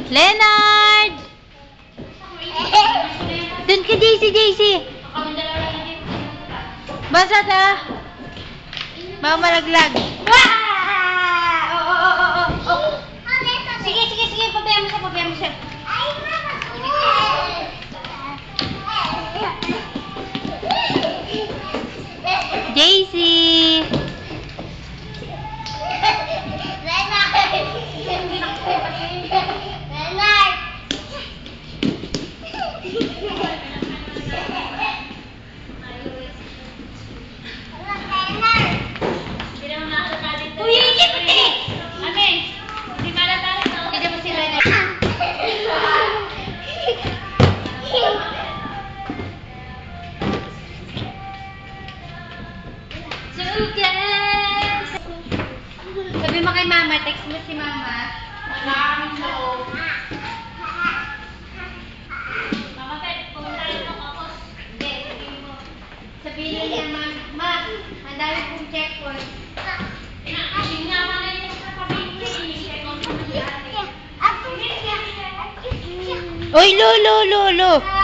Leonard! Dun ka, JC! Basa ta! Baka malaglag. Sige, pabayaan mo siya. JC! Sabi mo kay mama, text mo si mama. Mama, pumunta rin ako ako. Hindi, sabihin mo. Sabihin niya, ma, ang dami kong checkpoint. Sinama na yun sa pabili. Uy, Lolo!